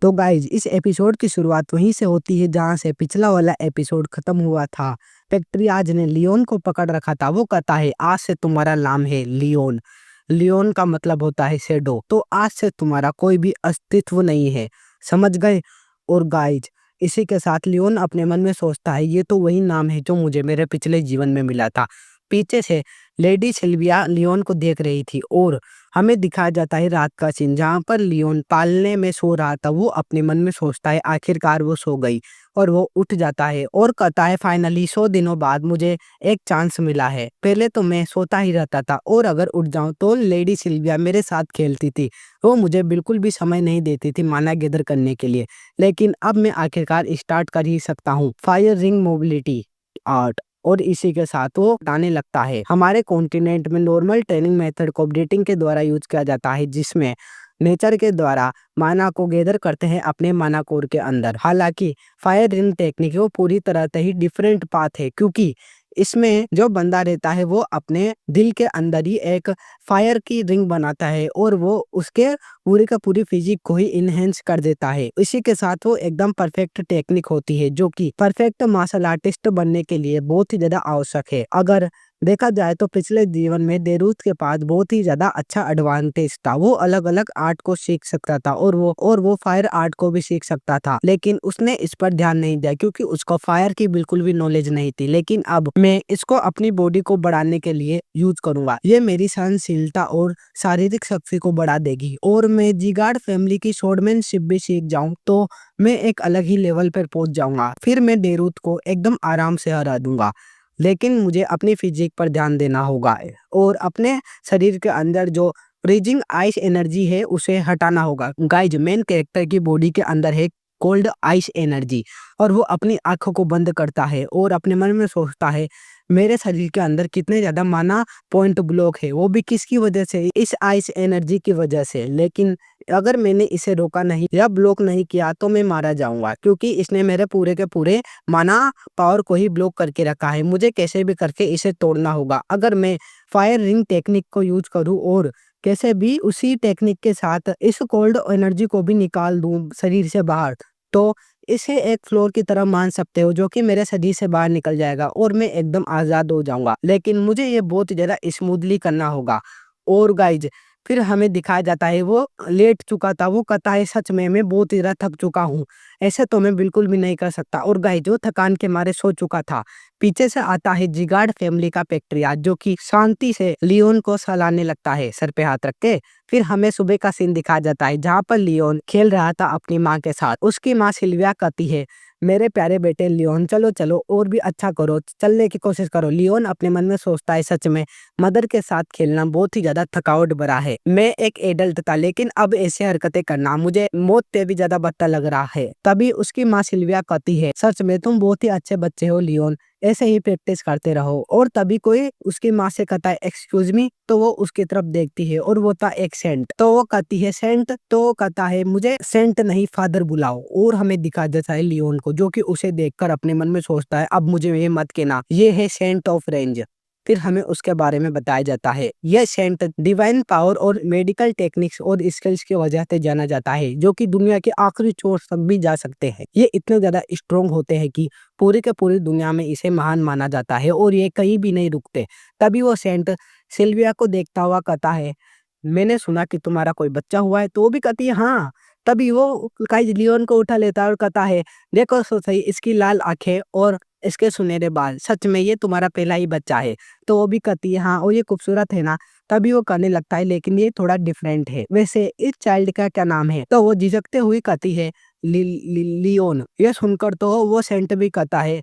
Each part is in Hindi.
तो गाइज इस एपिसोड की शुरुआत वहीं से होती है जहां से पिछला वाला एपिसोड खत्म हुआ था। फैक्ट्री आज ने लियोन को पकड़ रखा था। वो कहता है आज से तुम्हारा नाम है लियोन। लियोन का मतलब होता है शेडो। तो आज से तुम्हारा कोई भी अस्तित्व नहीं है, समझ गए। और गाइज इसी के साथ लियोन अपने मन में सोचता है ये तो वही नाम है जो मुझे मेरे पिछले जीवन में मिला था। पीछे से लेडी सिल्विया लियोन को देख रही थी और हमें दिखाया जाता है रात का सीन जहाँ पर लियोन पालने में सो रहा था। वो अपने मन में सोचता है आखिरकार वो सो गई और वो उठ जाता है और कहता है फाइनली 100 दिनों बाद मुझे एक चांस मिला है। पहले तो मैं सोता ही रहता था और अगर उठ जाऊं तो लेडी सिल्विया मेरे साथ खेलती थी। वो मुझे बिल्कुल भी समय नहीं देती थी माना गैदर करने के लिए, लेकिन अब मैं आखिरकार स्टार्ट कर ही सकता हूँ फायर रिंग मोबिलिटी आर्ट। और इसी के साथ वो बताने लगता है हमारे कॉन्टिनेंट में नॉर्मल ट्रेनिंग मेथड को ब्रीडिंग के द्वारा यूज किया जाता है, जिसमें नेचर के द्वारा माना को गैदर करते हैं अपने माना कोर के अंदर। हालांकि फायर रिंग टेक्निक वो पूरी तरह से ही डिफरेंट पाथ है, क्योंकि इसमें जो बंदा रहता है वो अपने दिल के अंदर ही एक फायर की रिंग बनाता है और वो उसके पूरी का पूरी फिजिक को ही इनहेंस कर देता है। इसी के साथ वो एकदम परफेक्ट टेक्निक होती है जो कि परफेक्ट मार्शल आर्टिस्ट बनने के लिए बहुत ही ज्यादा आवश्यक है। अगर देखा जाए तो पिछले जीवन में देरूत के पास बहुत ही ज्यादा अच्छा एडवांटेज था। वो अलग अलग आर्ट को सीख सकता था और वो फायर आर्ट को भी सीख सकता था, लेकिन उसने इस पर ध्यान नहीं दिया क्योंकि उसको फायर की बिल्कुल भी नॉलेज नहीं थी। लेकिन अब मैं इसको अपनी बॉडी को बढ़ाने के लिए यूज करूंगा। ये मेरी सहनशीलता और शारीरिक शक्ति को बढ़ा देगी और मैं जिगार्ड फैमिली की स्वॉर्डमैनशिप भी सीख जाऊं तो मैं एक अलग ही लेवल पर पहुंच जाऊंगा। फिर मैं देरूत को एकदम आराम से हरा दूंगा। लेकिन मुझे अपनी फिजिक पर ध्यान देना होगा और अपने शरीर के अंदर जो फ्रीजिंग आइस एनर्जी है उसे हटाना होगा। गाइज मेन कैरेक्टर की बॉडी के अंदर है कोल्ड आइस एनर्जी और वो अपनी आंखों को बंद करता है और अपने मन में सोचता है मेरे शरीर के अंदर कितने ज्यादा माना पॉइंट ब्लॉक है, वो भी किसकी वजह से, इस आइस एनर्जी की वजह से। लेकिन अगर मैंने इसे रोका नहीं या ब्लॉक नहीं किया तो मैं मारा जाऊंगा, क्योंकि इसने मेरे पूरे के पूरे माना पावर को ही ब्लॉक करके रखा है। मुझे कैसे भी करके इसे तोड़ना होगा। अगर मैं फायर रिंग टेक्निक को यूज करूं और कैसे भी उसी टेक्निक के साथ इस कोल्ड एनर्जी को भी निकाल दूं शरीर से बाहर, तो इसे एक फ्लोर की तरह मान सकते हो जो कि मेरे शरीर से बाहर निकल जाएगा और मैं एकदम आजाद हो जाऊंगा। लेकिन मुझे ये बहुत ज्यादा स्मूथली करना होगा। और गाइज फिर हमें दिखाया जाता है वो लेट चुका था। वो कहता है सच में मैं बहुत ही ज्यादा थक चुका हूँ, ऐसे तो मैं बिल्कुल भी नहीं कर सकता। और गाइज वो थकान के मारे सो चुका था। पीछे से आता है जिगार्ड फैमिली का पैट्रिया जो कि शांति से लियोन को सहलाने लगता है सर पे हाथ रख के। फिर हमें सुबह का सीन दिखाया जाता है जहाँ पर लियोन खेल रहा था अपनी माँ के साथ। उसकी माँ सिल्विया कहती है मेरे प्यारे बेटे लियोन चलो चलो और भी अच्छा करो, चलने की कोशिश करो। लियोन अपने मन में सोचता है सच में मदर के साथ खेलना बहुत ही ज्यादा थकावट भरा है। मैं एक एडल्ट था लेकिन अब ऐसे हरकतें करना मुझे मौत से भी ज्यादा बदतर लग रहा है। तभी उसकी माँ सिल्विया कहती है सच में तुम बहुत ही अच्छे बच्चे हो लियोन, ऐसे ही प्रैक्टिस करते रहो। और तभी कोई उसकी माँ से कहता है एक्सक्यूज मी, तो वो उसकी तरफ देखती है और वो था एक सेंट। तो वो कहती है सेंट, तो वो कहता है मुझे सेंट नहीं फादर बुलाओ। और हमें दिखा देता है लियोन को जो कि उसे देखकर अपने मन में सोचता है अब मुझे ये मत कहना ये है सेंट ऑफ रेंज। फिर हमें उसके बारे में बताया जाता है यह सेंट डिवाइन पावर और मेडिकल टेक्निक्स और स्किल्स की वजह से जाना जाता है, जो कि दुनिया के आखिरी छोर तक भी जा सकते हैं। ये इतने ज्यादा स्ट्रोंग होते हैं कि पूरी के पूरी दुनिया में इसे महान माना जाता है और ये कहीं भी नहीं रुकते। तभी वो सेंट सिल्विया को देखता हुआ कहता है मैंने सुना कि तुम्हारा कोई बच्चा हुआ है। तो वो भी कहती है हाँ। तभी वो काइज लियोन को उठा लेता है और कहता है देखो तो सही इसकी लाल आंखें और इसके सुनहरे बाल, सच में ये तुम्हारा पहला ही बच्चा है। तो वो भी कहती है हाँ और ये खूबसूरत है ना। तभी वो कहने लगता है लेकिन ये थोड़ा डिफरेंट है, वैसे इस चाइल्ड का क्या नाम है। तो वो झिझकते हुए कहती है लियोन। ये सुनकर तो वो सेंट भी कहता है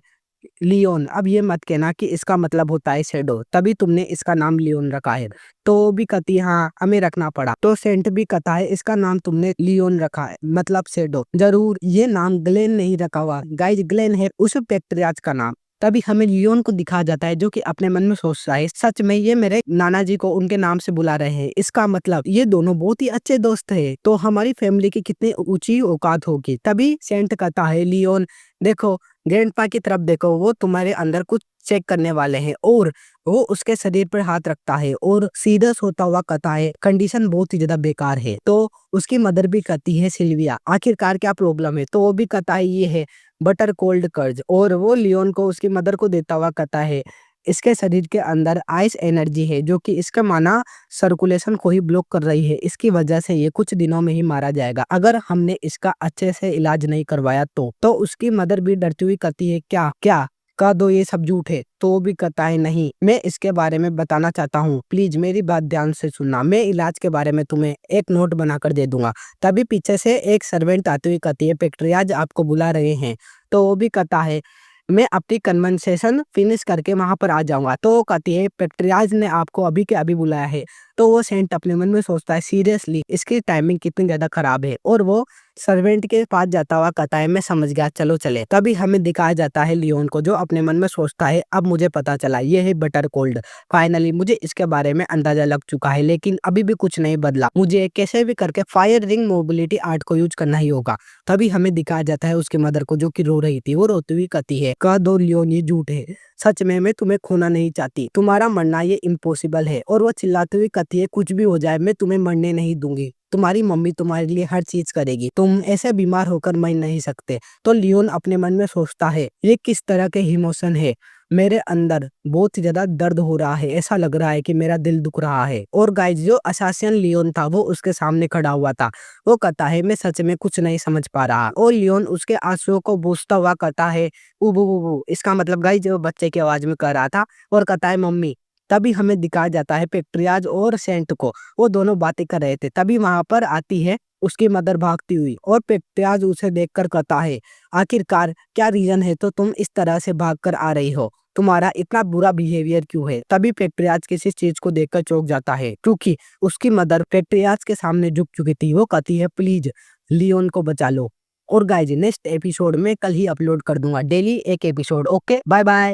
लियोन अब ये मत कहना कि इसका मतलब होता है शेडो, तभी तुमने इसका नाम लियोन रखा है। तो वो भी कहती है हाँ हमें रखना पड़ा। तो सेंट भी कहता है इसका नाम तुमने लियोन रखा है मतलब शेडो, जरूर ये नाम ग्लेन नहीं रखा हुआ। गाइज ग्लेन है उस पैट्रियार्च का नाम। तभी हमें लियोन को दिखाया जाता है जो कि अपने मन में सोचता है सच में ये मेरे नाना जी को उनके नाम से बुला रहे हैं, इसका मतलब ये दोनों बहुत ही अच्छे दोस्त है, तो हमारी फैमिली की कितनी ऊंची औकात होगी। तभी सेंट कहता है लियोन देखो, ग्रैंडपा की तरफ देखो, वो तुम्हारे अंदर कुछ चेक करने वाले हैं और वो उसके शरीर पर हाथ रखता है और सीरियस होता हुआ कहता है कंडीशन बहुत ही ज्यादा बेकार है। तो उसकी मदर भी कहती है सिल्विया आखिरकार क्या प्रॉब्लम है? तो वो भी कहता है ये है बटर कोल्ड कर्ज और वो लियोन को उसकी मदर को देता हुआ कहता है इसके शरीर के अंदर आइस एनर्जी है जो कि इसका माना सर्कुलेशन को ही ब्लॉक कर रही है। इसकी वजह से ये कुछ दिनों में ही मारा जाएगा अगर हमने इसका अच्छे से इलाज नहीं करवाया तो उसकी मदर भी डरती हुई कहती है क्या क्या कह दो ये सब झूठ है। तो वो भी कहता है नहीं, मैं इसके बारे में बताना चाहता हूँ, प्लीज मेरी बात ध्यान से सुनना, मैं इलाज के बारे में तुम्हें एक नोट बनाकर दे दूंगा। तभी पीछे से एक सर्वेंट आती हुई कहती है पेट्रियाज आपको बुला रहे हैं। तो वो भी कहता है मैं अपनी कन्वर्सेशन फिनिश करके वहां पर आ जाऊंगा। तो वो कहती है पेट्रियाज ने आपको अभी के अभी बुलाया है। तो वो सेंट अपने मन में सोचता है सीरियसली इसकी टाइमिंग कितनी ज्यादा खराब है और वो सर्वेंट के पास जाता हुआ कहता है मैं समझ गया चलो चले। तभी हमें दिखाया जाता है लियोन को जो अपने मन में सोचता है अब मुझे पता चला ये है बटर कोल्ड, फाइनली मुझे इसके बारे में अंदाजा लग चुका है लेकिन अभी भी कुछ नहीं बदला, मुझे कैसे भी करके फायर रिंग मोबिलिटी आर्ट को यूज करना ही होगा। तभी हमें दिखाया जाता है उसकी मदर को जो कि रो रही थी, वो रोती हुई कहती है कह दो लियोन ये झूठ है, सच में मैं तुम्हें खोना नहीं चाहती, तुम्हारा मरना ये इम्पॉसिबल है। और वो चिल्लाते हुए कहती है कुछ भी हो जाए मैं तुम्हें मरने नहीं दूंगी, तुम्हारी मम्मी तुम्हारे लिए हर चीज करेगी, तुम ऐसे बीमार होकर मर नहीं सकते। तो लियोन अपने मन में सोचता है ये किस तरह के इमोशन है, मेरे अंदर बहुत ही ज्यादा दर्द हो रहा है, ऐसा लग रहा है कि मेरा दिल दुख रहा है। और गाइस जो असासिन लियोन था वो उसके सामने खड़ा हुआ था, वो कहता है मैं सच में कुछ नहीं समझ पा रहा। और लियोन उसके आंसुओं को बूझता हुआ कहता है उबू उबू, इसका मतलब गाइस जो बच्चे की आवाज में कह रहा था, और कहता है मम्मी। तभी हमें दिखाया जाता है पेट्रियाज और सेंट को, वो दोनों बातें कर रहे थे। तभी वहां पर आती है उसकी मदर भागती हुई और पेट्रियाज उसे देखकर कहता है आखिरकार क्या रीजन है तो तुम इस तरह से भागकर आ रही हो, तुम्हारा इतना बुरा बिहेवियर क्यों है? तभी पेट्रियाज किसी चीज को देखकर चौंक जाता है क्योंकि उसकी मदर पेट्रियाज के सामने झुक चुकी थी। वो कहती है प्लीज लियोन को बचा लो। और गाइज नेक्स्ट एपिसोड में कल ही अपलोड कर दूंगा, डेली एक एपिसोड। Okay bye bye.